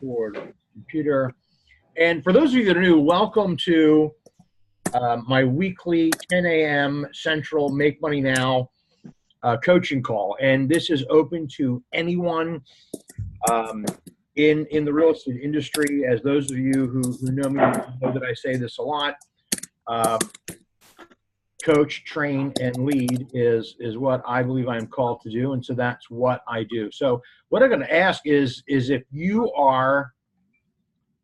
for the computer. And for those of you that are new, welcome to my weekly 10 a.m. Central Make Money Now coaching call. And this is open to anyone in the real estate industry. As those of you who know me know that I say this a lot. Coach, train, and lead is what I believe I am called to do, and so that's what I do. So what I'm going to ask is if you are,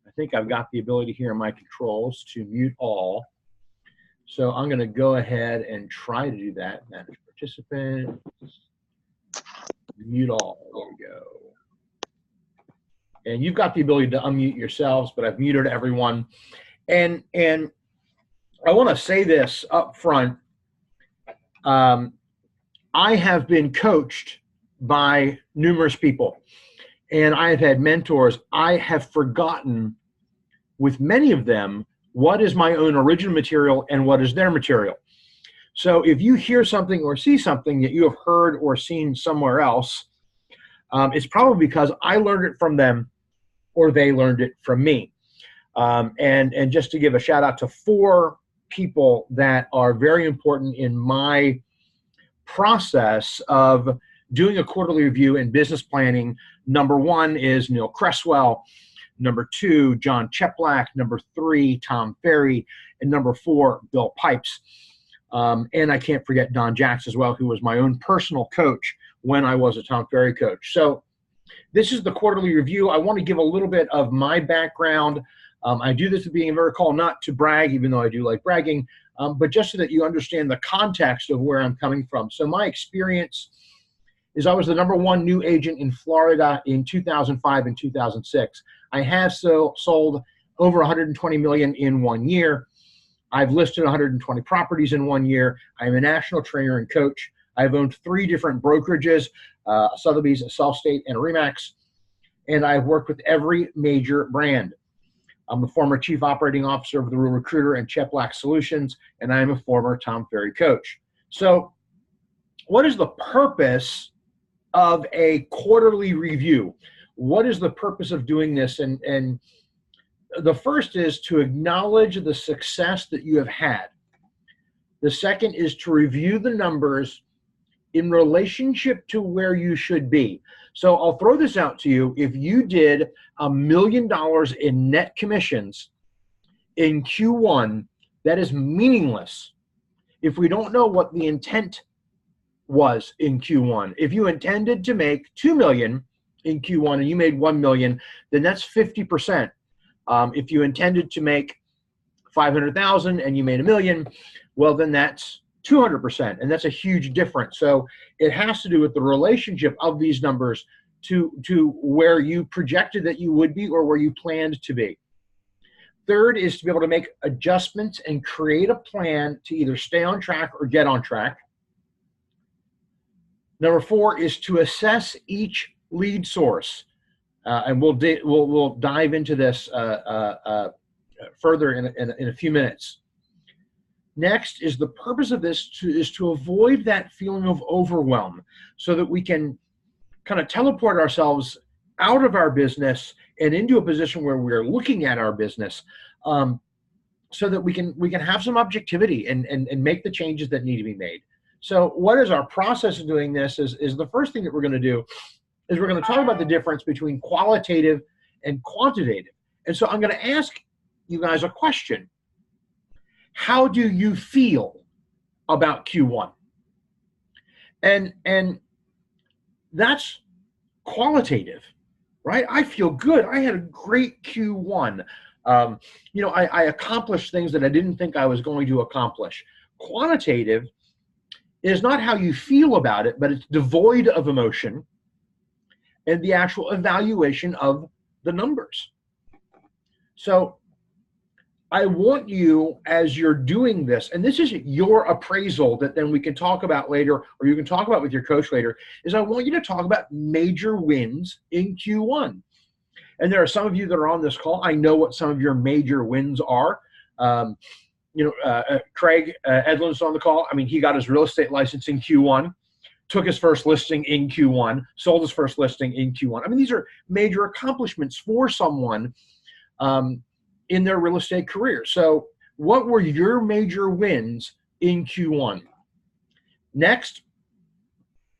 I think I've got the ability here in my controls to mute all. So I'm going to go ahead and try to do that. Manage participant, mute all. There we go. And you've got the ability to unmute yourselves, but I've muted everyone. And I want to say this up front. I have been coached by numerous people, and I have had mentors. I have forgotten with many of them what is my own original material and what is their material. So if you hear something or see something that you have heard or seen somewhere else, it's probably because I learned it from them or they learned it from me. And just to give a shout out to 4 people that are very important in my process of doing a quarterly review and business planning. Number 1 is Neil Cresswell. Number 2, John Cheplack. Number 3, Tom Ferry. And number 4, Bill Pipes. And I can't forget Don Jacks as well, who was my own personal coach when I was a Tom Ferry coach. So this is the quarterly review. I want to give a little bit of my background. I do this at being very call, not to brag, even though I do like bragging, but just so that you understand the context of where I'm coming from. So my experience is I was the #1 new agent in Florida in 2005 and 2006. I have sold over 120 million in 1 year. I've listed 120 properties in 1 year. I'm a national trainer and coach. I've owned 3 different brokerages, Sotheby's, SouthState, and Remax, and I've worked with every major brand. I'm the former chief operating officer of the Real Recruiter and Cheplack Solutions, and I am a former Tom Ferry coach. So what is the purpose of a quarterly review? What is the purpose of doing this? And the first is to acknowledge the success that you have had. The second is to review the numbers in relationship to where you should be. So I'll throw this out to you. If you did $1 million in net commissions in Q1, that is meaningless if we don't know what the intent was in Q1. If you intended to make $2 million in Q1 and you made $1 million, then that's 50%. If you intended to make 500,000 and you made $1 million, well, then that's 200%, and that's a huge difference. So it has to do with the relationship of these numbers to where you projected that you would be or where you planned to be. Third is to be able to make adjustments and create a plan to either stay on track or get on track. Number 4 is to assess each lead source, and we'll dive into this further in a few minutes. Next is the purpose of this is to avoid that feeling of overwhelm so that we can kind of teleport ourselves out of our business and into a position where we're looking at our business so that we can have some objectivity and make the changes that need to be made. So what is our process of doing this is the first thing that we're going to do is we're going to talk about the difference between qualitative and quantitative. And so I'm going to ask you guys a question. How do you feel about Q1? And that's qualitative, right? I feel good. I had a great Q1. I accomplished things that I didn't think I was going to accomplish. Quantitative is not how you feel about it, but it's devoid of emotion and the actual evaluation of the numbers. So I want you, as you're doing this, and this is your appraisal that then we can talk about later, or you can talk about with your coach later, is I want you to talk about major wins in Q1. And there are some of you that are on this call. I know what some of your major wins are. Craig Edlin's on the call. I mean, he got his real estate license in Q1. took his first listing in Q1, sold his first listing in Q1. I mean, these are major accomplishments for someone in their real estate career. So what were your major wins in Q1? Next,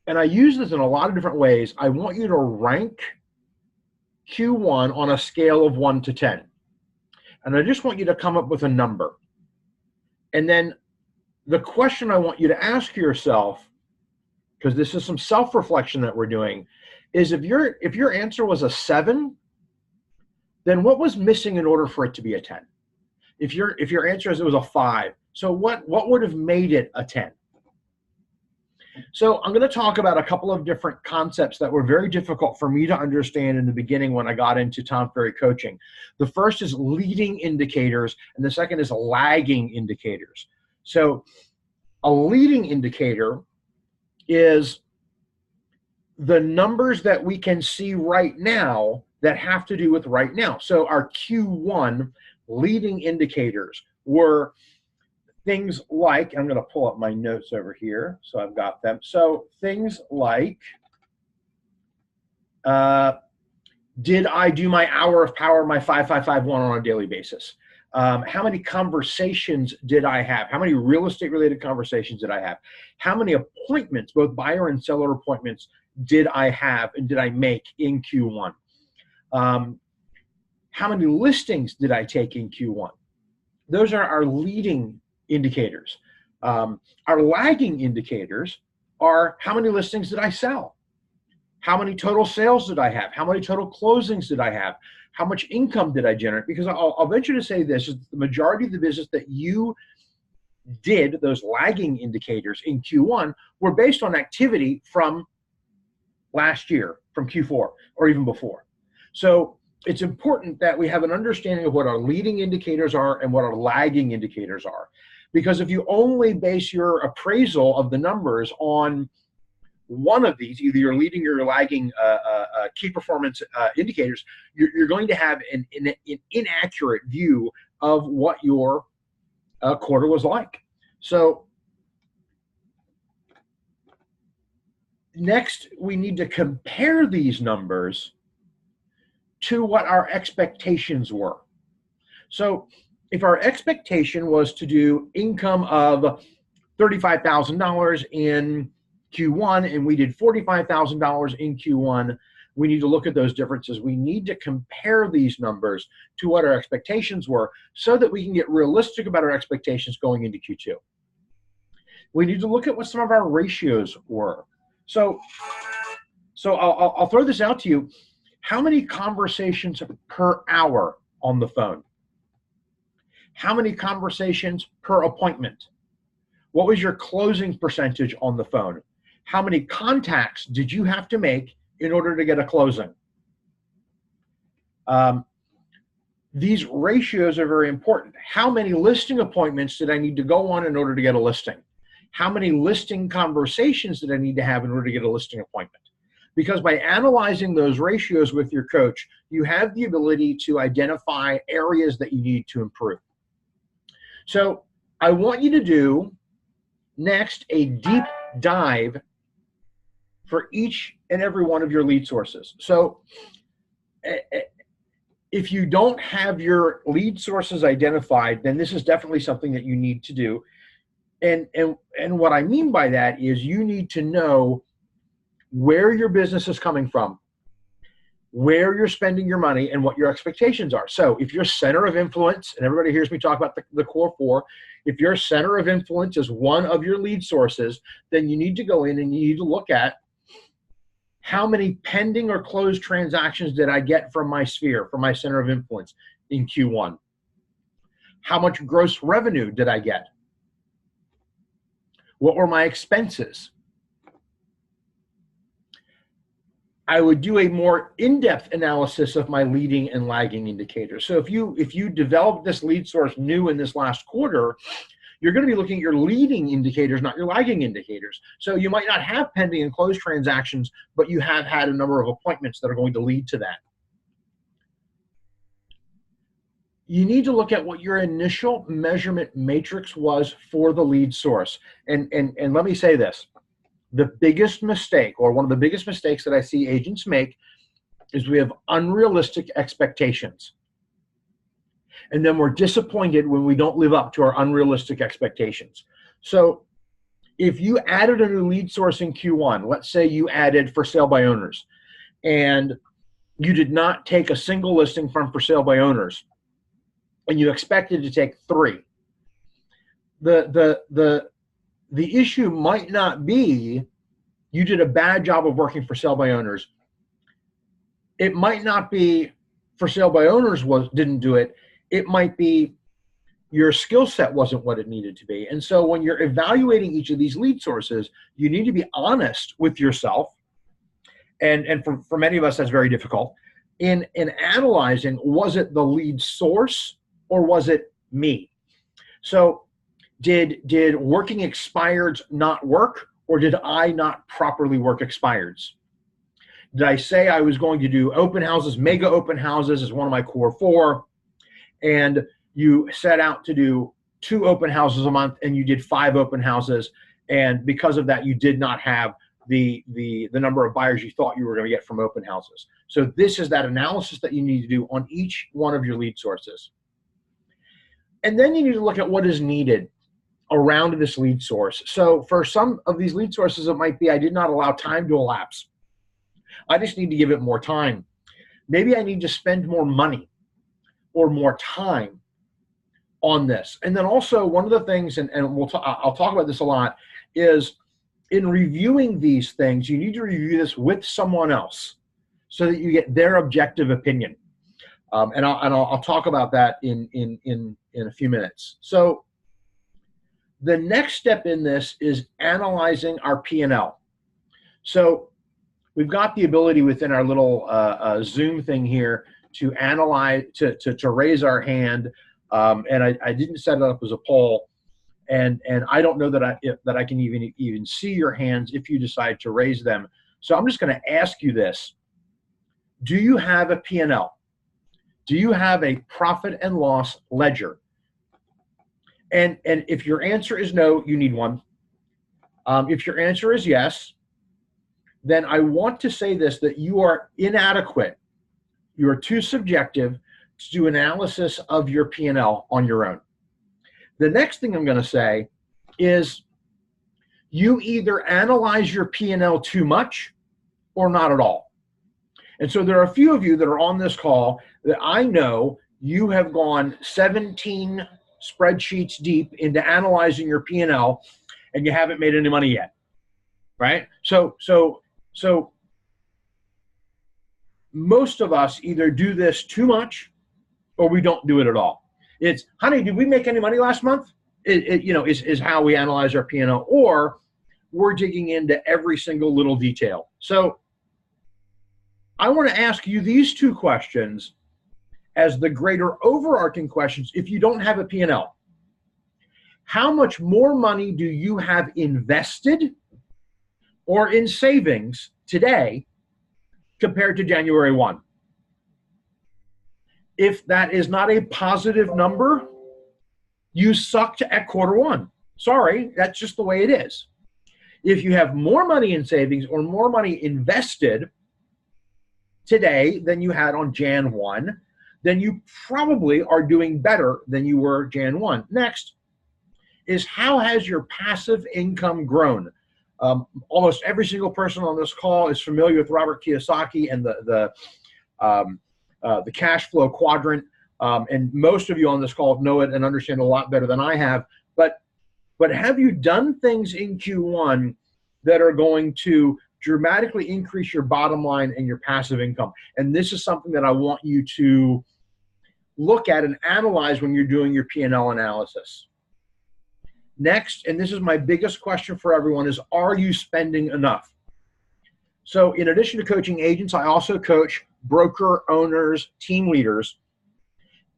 and I use this in a lot of different ways, I want you to rank Q1 on a scale of 1 to 10. And I just want you to come up with a number. And then the question I want you to ask yourself, because this is some self-reflection that we're doing, is if your answer was a 7, then what was missing in order for it to be a 10? If your answer is it was a 5, so what would have made it a 10? So I'm going to talk about a couple of different concepts that were very difficult for me to understand in the beginning when I got into Tom Ferry coaching. The first is leading indicators, and the second is lagging indicators. So a leading indicator is the numbers that we can see right now that have to do with right now. So our Q1 leading indicators were things like, I'm going to pull up my notes over here, so I've got them. So things like, did I do my hour of power, my 5551 on a daily basis? How many conversations did I have? How many real estate related conversations did I have? How many appointments, both buyer and seller appointments, did I have and did I make in Q1? How many listings did I take in Q1? Those are our leading indicators. Our lagging indicators are how many listings did I sell? How many total sales did I have? How many total closings did I have? How much income did I generate? Because I'll venture to say this, is the majority of the business that you did, those lagging indicators in Q1, were based on activity from last year, from Q4, or even before. So it's important that we have an understanding of what our leading indicators are and what our lagging indicators are. Because if you only base your appraisal of the numbers on one of these, either your leading or your lagging key performance indicators, you're going to have an inaccurate view of what your quarter was like. So next, we need to compare these numbers to what our expectations were. So if our expectation was to do income of $35,000 in Q1 and we did $45,000 in Q1, we need to look at those differences. We need to compare these numbers to what our expectations were so that we can get realistic about our expectations going into Q2. We need to look at what some of our ratios were. So I'll throw this out to you. How many conversations per hour on the phone? How many conversations per appointment? What was your closing percentage on the phone? How many contacts did you have to make in order to get a closing? These ratios are very important. How many listing appointments did I need to go on in order to get a listing? How many listing conversations did I need to have in order to get a listing appointment? Because by analyzing those ratios with your coach, you have the ability to identify areas that you need to improve. So I want you to do next a deep dive for each and every one of your lead sources. So if you don't have your lead sources identified, then this is definitely something that you need to do. And what I mean by that is you need to know where your business is coming from, where you're spending your money, and what your expectations are. So if your center of influence, and everybody hears me talk about the core four, if your center of influence is one of your lead sources, then you need to go in and you need to look at how many pending or closed transactions did I get from my sphere, from my center of influence in Q1? How much gross revenue did I get? What were my expenses? I would do a more in-depth analysis of my leading and lagging indicators. So if you develop this lead source new in this last quarter, you're going to be looking at your leading indicators, not your lagging indicators. So you might not have pending and closed transactions, but you have had a number of appointments that are going to lead to that. You need to look at what your initial measurement matrix was for the lead source. And let me say this. the biggest mistake, or one of the biggest mistakes that I see agents make, is we have unrealistic expectations. And then we're disappointed when we don't live up to our unrealistic expectations. So if you added a new lead source in Q1, let's say you added for sale by owners, and you did not take a single listing from for sale by owners, and you expected to take 3, the issue might not be you did a bad job of working for sale by owners. It might not be for sale by owners didn't do it. It might be your skill set wasn't what it needed to be. And so when you're evaluating each of these lead sources, you need to be honest with yourself. And for many of us, that's very difficult. In analyzing, was it the lead source or was it me? So did working expireds not work, or did I not properly work expireds? Did I say I was going to do open houses, mega open houses as one of my core 4, and you set out to do 2 open houses a month and you did 5 open houses, and because of that you did not have the number of buyers you thought you were going to get from open houses? So this is that analysis that you need to do on each one of your lead sources. And then you need to look at what is needed around this lead source. So for some of these lead sources, it might be I did not allow time to elapse. I just need to give it more time. Maybe I need to spend more money or more time on this. And then also one of the things, and I'll talk about this a lot, is in reviewing these things, you need to review this with someone else so that you get their objective opinion. And I'll talk about that in a few minutes. So the next step in this is analyzing our P&L. So we've got the ability within our little Zoom thing here to analyze, to raise our hand. And I didn't set it up as a poll, and I don't know that I can even see your hands if you decide to raise them. So I'm just going to ask you this: do you have a P&L? Do you have a profit and loss ledger? And if your answer is no, you need one. If your answer is yes, then I want to say this, that you are inadequate. You are too subjective to do analysis of your P&L on your own. The next thing I'm going to say is you either analyze your P&L too much or not at all. And so there are a few of you that are on this call that I know you have gone 17 spreadsheets deep into analyzing your P&L and you haven't made any money yet, right? So most of us either do this too much or we don't do it at all. It's, honey, did we make any money last month? Is how we analyze our P&L, or we're digging into every single little detail. So I want to ask you these 2 questions as the greater overarching questions. If you don't have a P&L, how much more money do you have invested or in savings today compared to January 1? If that is not a positive number, you sucked at quarter 1. Sorry, that's just the way it is. If you have more money in savings or more money invested today than you had on Jan 1, then you probably are doing better than you were Jan 1. Next is, how has your passive income grown? Almost every single person on this call is familiar with Robert Kiyosaki and the cash flow quadrant. And most of you on this call know it and understand a lot better than I have. But have you done things in Q1 that are going to dramatically increase your bottom line and your passive income? And this is something that I want you to look at and analyze when you're doing your P&L analysis. Next, and this is my biggest question for everyone, is, are you spending enough? So in addition to coaching agents, I also coach broker owners, team leaders.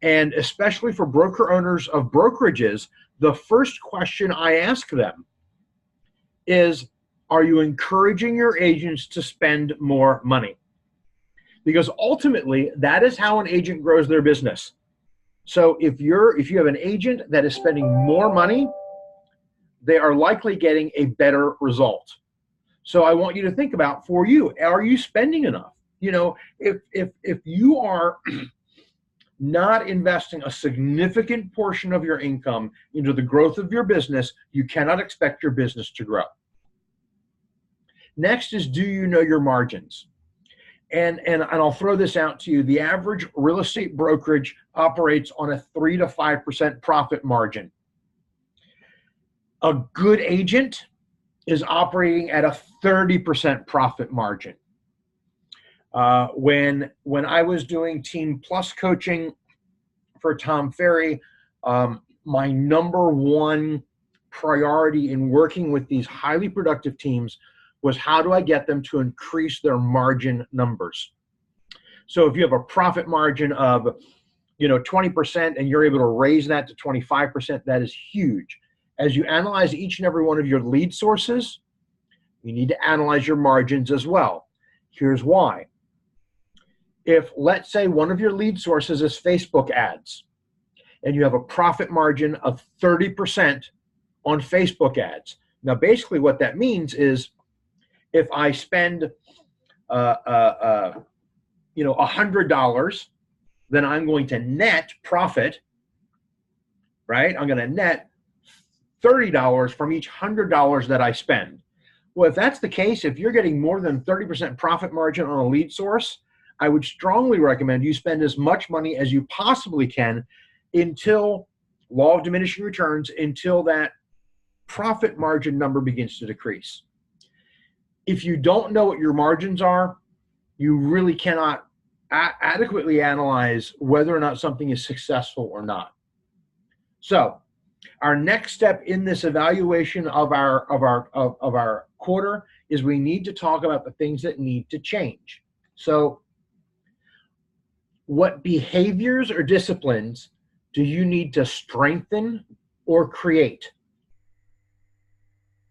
And especially for broker owners of brokerages, the first question I ask them is, are you encouraging your agents to spend more money? Because ultimately, that is how an agent grows their business. So if you have an agent that is spending more money, they are likely getting a better result. So I want you to think about, for you, are you spending enough? You know, if you are not investing a significant portion of your income into the growth of your business, you cannot expect your business to grow. Next is, do you know your margins? And I'll throw this out to you. The average real estate brokerage operates on a 3 to 5% profit margin. A good agent is operating at a 30% profit margin. When I was doing Team Plus coaching for Tom Ferry, my number one priority in working with these highly productive teams was, how do I get them to increase their margin numbers? So if you have a profit margin of 20% and you're able to raise that to 25%, that is huge. As you analyze each and every one of your lead sources, you need to analyze your margins as well. Here's why. If, let's say, one of your lead sources is Facebook ads, and you have a profit margin of 30% on Facebook ads. Now, basically what that means is, if I spend $100, then I'm going to net profit, right? I'm going to net $30 from each $100 that I spend. Well, if that's the case, if you're getting more than 30% profit margin on a lead source, I would strongly recommend you spend as much money as you possibly can until, law of diminishing returns, until that profit margin number begins to decrease. If you don't know what your margins are, you really cannot adequately analyze whether or not something is successful or not. So our next step in this evaluation of our quarter is, we need to talk about the things that need to change. So what behaviors or disciplines do you need to strengthen or create?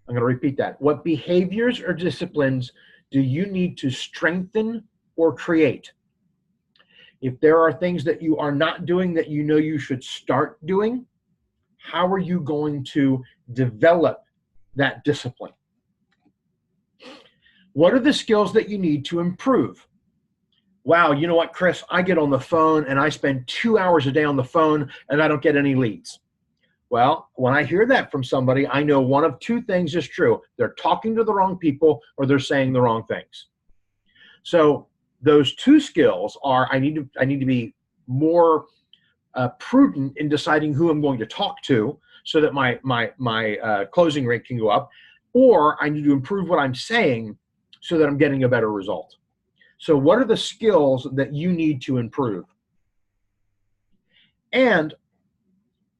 I'm going to repeat that. What behaviors or disciplines do you need to strengthen or create? If there are things that you are not doing that you know you should start doing, how are you going to develop that discipline? What are the skills that you need to improve? Wow, you know what, Chris? I get on the phone and I spend 2 hours a day on the phone and I don't get any leads. Well, when I hear that from somebody, I know one of two things is true. They're talking to the wrong people, or they're saying the wrong things. So those two skills are, I need to be more prudent in deciding who I'm going to talk to, so that my closing rate can go up, or I need to improve what I'm saying so that I'm getting a better result. So what are the skills that you need to improve? And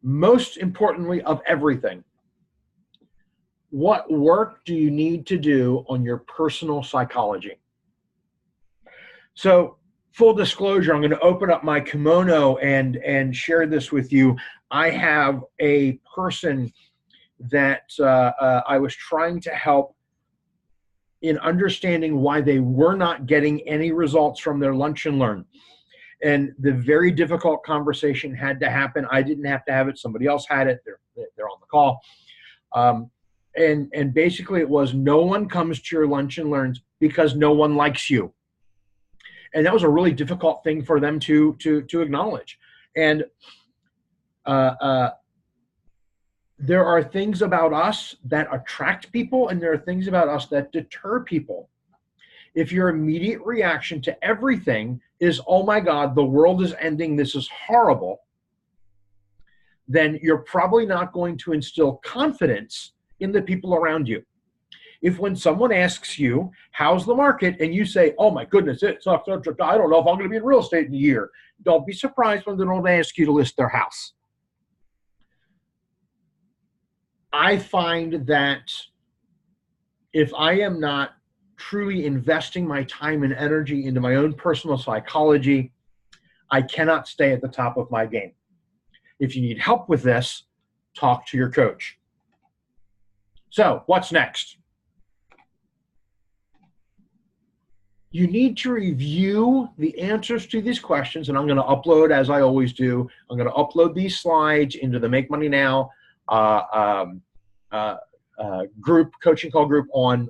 most importantly of everything, what work do you need to do on your personal psychology? So, full disclosure, I'm going to open up my kimono and share this with you. I have a person that I was trying to help in understanding why they were not getting any results from their lunch and learn. And the very difficult conversation had to happen. I didn't have to have it. Somebody else had it. They're on the call. And basically it was, no one comes to your lunch and learns because no one likes you. And that was a really difficult thing for them to acknowledge. And there are things about us that attract people, and there are things about us that deter people. If your immediate reaction to everything is, oh my God, the world is ending, this is horrible, then you're probably not going to instill confidence in the people around you. If when someone asks you, how's the market, and you say, oh my goodness, it sucks, I don't know if I'm going to be in real estate in a year, don't be surprised when they don't ask you to list their house. I find that if I am not truly investing my time and energy into my own personal psychology, I cannot stay at the top of my game. If you need help with this, talk to your coach. So, what's next? You need to review the answers to these questions, and I'm going to upload, as I always do, I'm going to upload these slides into the Make Money Now coaching call group on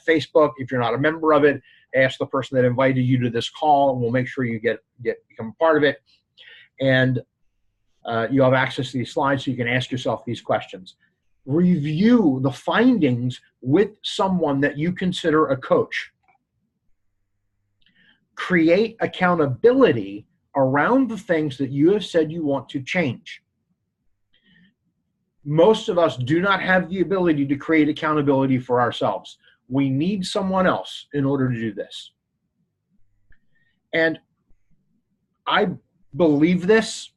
Facebook. If you're not a member of it, ask the person that invited you to this call, and we'll make sure you become a part of it. And you have access to these slides so you can ask yourself these questions. Review the findings with someone that you consider a coach. Create accountability around the things that you have said you want to change. Most of us do not have the ability to create accountability for ourselves. We need someone else in order to do this. And I believe this.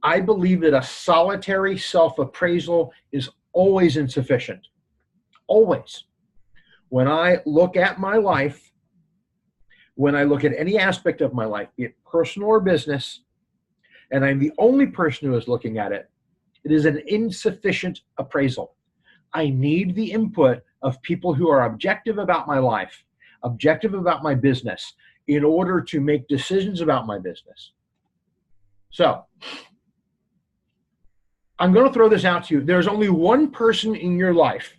I believe that a solitary self-appraisal is always insufficient. Always. When I look at my life, when I look at any aspect of my life, be it personal or business, and I'm the only person who is looking at it, it is an insufficient appraisal. I need the input of people who are objective about my life, objective about my business, in order to make decisions about my business. So, I'm going to throw this out to you. There's only one person in your life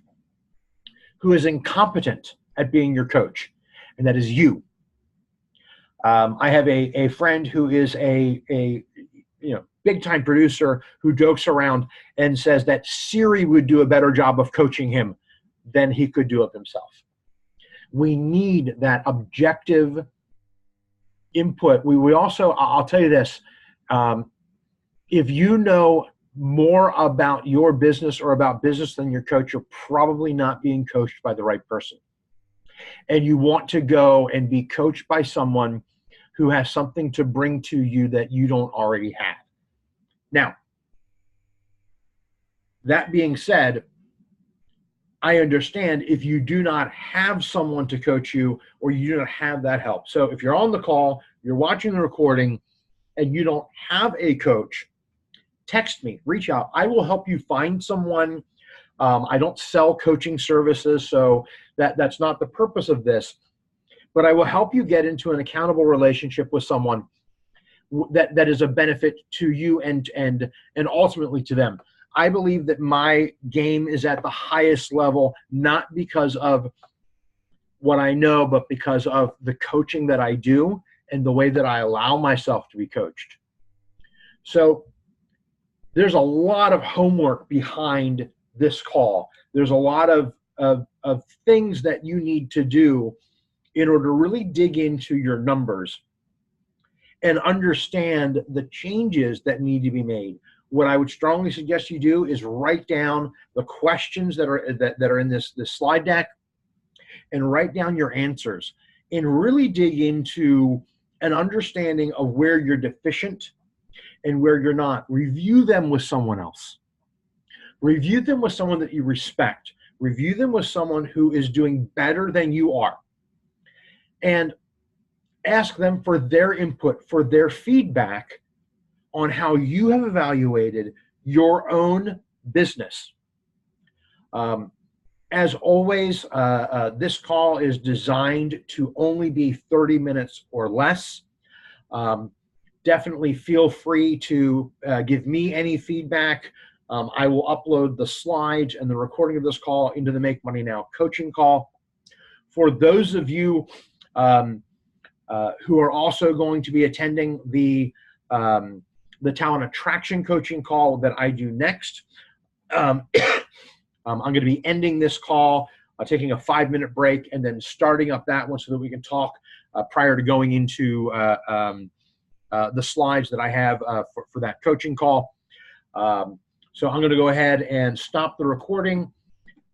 who is incompetent at being your coach, and that is you. I have a friend who is a big-time producer who jokes around and says that Siri would do a better job of coaching him than he could do of himself. We need that objective input. We also, I'll tell you this, if you know more about your business or about business than your coach, you're probably not being coached by the right person. And you want to go and be coached by someone who has something to bring to you that you don't already have. Now, that being said, I understand if you do not have someone to coach you or you do not have that help. So if you're on the call, you're watching the recording, and you don't have a coach, text me, reach out. I will help you find someone. I don't sell coaching services, so that's not the purpose of this. But I will help you get into an accountable relationship with someone that is a benefit to you and ultimately to them. I believe that my game is at the highest level, not because of what I know, but because of the coaching that I do and the way that I allow myself to be coached. So there's a lot of homework behind this call. There's a lot of things that you need to do in order to really dig into your numbers and understand the changes that need to be made. What I would strongly suggest you do is write down the questions that are in this slide deck and write down your answers and really dig into an understanding of where you're deficient and where you're not. Review them with someone else. Review them with someone that you respect. Review them with someone who is doing better than you are. And ask them for their input, for their feedback on how you have evaluated your own business. As always, this call is designed to only be 30 minutes or less. Definitely feel free to give me any feedback. I will upload the slides and the recording of this call into the Make Money Now coaching call. For those of you who are also going to be attending the talent attraction coaching call that I do next, I'm going to be ending this call, taking a 5-minute break, and then starting up that one so that we can talk prior to going into the slides that I have for that coaching call. So I'm going to go ahead and stop the recording.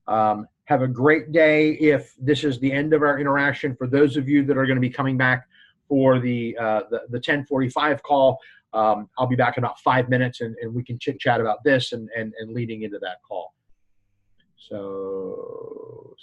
Have a great day. If this is the end of our interaction, for those of you that are going to be coming back for the 10:45 call, I'll be back in about 5 minutes, and we can chit chat about this and leading into that call. So